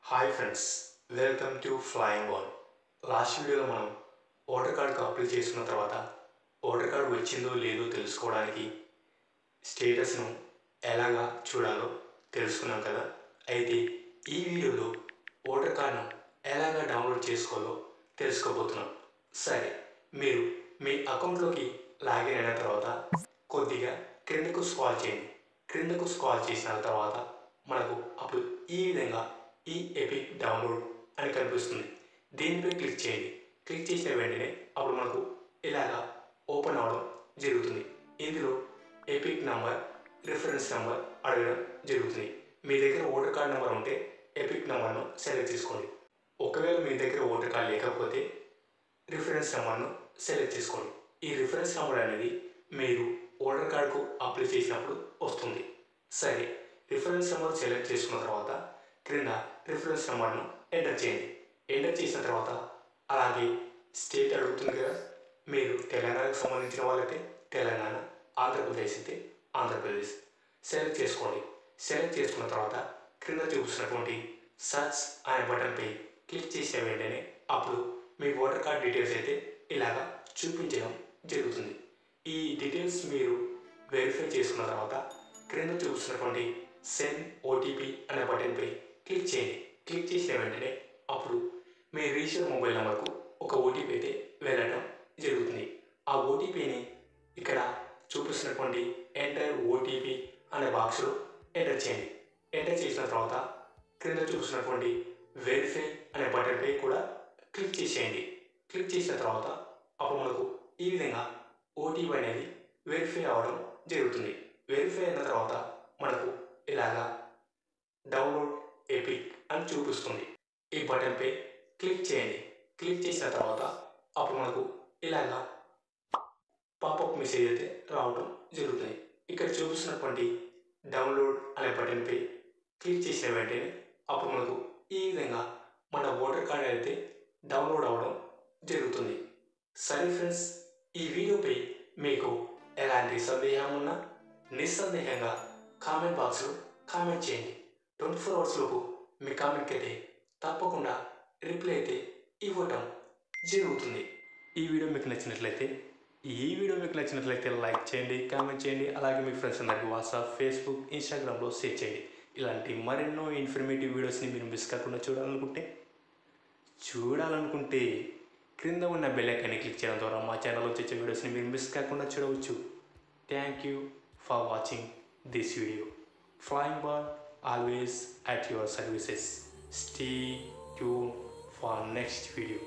Hi friends, welcome to flying ball. Last వీడియోలో మనం voter కార్డుకు అప్లై చేసుకున్న తర్వాత ఓటర్ కార్డు వచ్చిందో లేదో తెలుసుకోవడానికి స్టేటస్ను ఎలాగా చూడాలో తెలుసుకున్నాం కదా. అయితే ఈ వీడియోలో ఓటర్ కార్డును ఎలాగా డౌన్లోడ్ చేసుకోవాలో తెలుసుకోబోతున్నాం. సరే, మీరు మీ అకౌంట్లోకి లాగిన్ అయిన తర్వాత కొద్దిగా క్రిందకు స్క్రాల్ చేయండి. క్రిందకు స్క్రాల్ చేసిన తర్వాత మనకు అప్పుడు ఈ విధంగా ఈ ఎపిక్ డౌన్లోడ్ అని కనిపిస్తుంది. దీనిపై క్లిక్ చేయండి. క్లిక్ చేసిన వెంటనే అప్పుడు మనకు ఇలాగా ఓపెన్ అవ్వడం జరుగుతుంది. ఇందులో ఎపిక్ నంబర్, రిఫరెన్స్ నెంబర్ అడగడం జరుగుతుంది. మీ దగ్గర ఓటర్ కార్డ్ నెంబర్ ఉంటే ఎపిక్ నెంబర్ను సెలెక్ట్ చేసుకోండి. ఒకవేళ మీ దగ్గర ఓటర్ కార్డ్ లేకపోతే రిఫరెన్స్ నెంబర్ను సెలెక్ట్ చేసుకోండి. ఈ రిఫరెన్స్ నెంబర్ అనేది మీరు ఓటర్ కార్డుకు అప్లై చేసినప్పుడు వస్తుంది. సరే, రిఫరెన్స్ నెంబర్ సెలెక్ట్ చేసుకున్న తర్వాత క్రింద రిఫరెన్స్ నెంబర్ను ఎంటర్ చేయండి. ఎంటర్ చేసిన తర్వాత అలాగే స్టేట్ అడుగుతుంది కదా. మీరు తెలంగాణకు సంబంధించిన వాళ్ళైతే తెలంగాణ, ఆంధ్రప్రదేశ్ అయితే ఆంధ్రప్రదేశ్ సెలెక్ట్ చేసుకోండి. సెలెక్ట్ చేసుకున్న తర్వాత క్రింద చూపిస్తున్నటువంటి సర్చ్ అనే బటన్పై క్లిక్ చేసిన వెంటనే అప్పుడు మీ ఓటర్ కార్డ్ డీటెయిల్స్ అయితే ఇలాగా చూపించడం జరుగుతుంది. ఈ డీటెయిల్స్ మీరు వెరిఫై చేసుకున్న తర్వాత క్రింద చూపిస్తున్నటువంటి సెండ్ ఓటీపీ అనే బటన్పై క్లిక్ చేయండి. క్లిక్ చేసిన వెంటనే అప్పుడు మీ రిజిస్టర్ మొబైల్ నెంబర్కు ఒక ఓటీపీ అయితే వెళ్ళడం జరుగుతుంది. ఆ ఓటీపీని ఇక్కడ చూపిస్తున్నటువంటి ఎంటర్ ఓటీపీ అనే బాక్స్లో ఎంటర్ చేయండి. ఎంటర్ చేసిన తర్వాత క్రింద చూపిస్తున్నటువంటి వెరిఫై అనే బటన్పై కూడా క్లిక్ చేసేయండి. క్లిక్ చేసిన తర్వాత అప్పుడు మనకు ఈ విధంగా ఓటీపీ అనేది వెరిఫై అవ్వడం జరుగుతుంది. వెరిఫై అయిన తర్వాత మనకు ఇలాగా డౌన్లోడ్ ఎపిక్ అని చూపిస్తుంది. ఈ బటన్పై క్లిక్ చేయండి. క్లిక్ చేసిన తర్వాత అప్పుడు మనకు ఇలాగా పాపప్ మెసేజ్ అయితే రావడం జరుగుతుంది. ఇక్కడ చూపిస్తున్నటువంటి డౌన్లోడ్ అనే బటన్పై క్లిక్ చేసిన వెంటనే అప్పుడు మనకు ఈ విధంగా మన ఓటర్ కార్డ్ అయితే డౌన్లోడ్ అవ్వడం జరుగుతుంది. సరే ఫ్రెండ్స్, ఈ వీడియోపై మీకు ఎలాంటి సందేహం ఉన్నా నిస్సందేహంగా కామెంట్ బాక్స్లో కామెంట్ చేయండి. 24 hours లోపు మీ కామెంట్కి అయితే తప్పకుండా రిప్లై అయితే ఇవ్వటం జరుగుతుంది. ఈ వీడియో మీకు నచ్చినట్లయితే లైక్ చేయండి, కామెంట్ చేయండి. అలాగే మీ ఫ్రెండ్స్ అందరికీ వాట్సాప్, ఫేస్బుక్, ఇన్స్టాగ్రామ్లో షేర్ చేయండి. ఇలాంటి మరెన్నో ఇన్ఫర్మేటివ్ వీడియోస్ని మీరు మిస్ కాకుండా చూడాలనుకుంటే క్రింద ఉన్న బెల్ ఐకాన్ని క్లిక్ చేయడం ద్వారా మా ఛానల్లో వచ్చే వీడియోస్ని మీరు మిస్ కాకుండా చూడవచ్చు. Thank you for watching this video. Flying Ball, always at your services. Stay tuned for next video.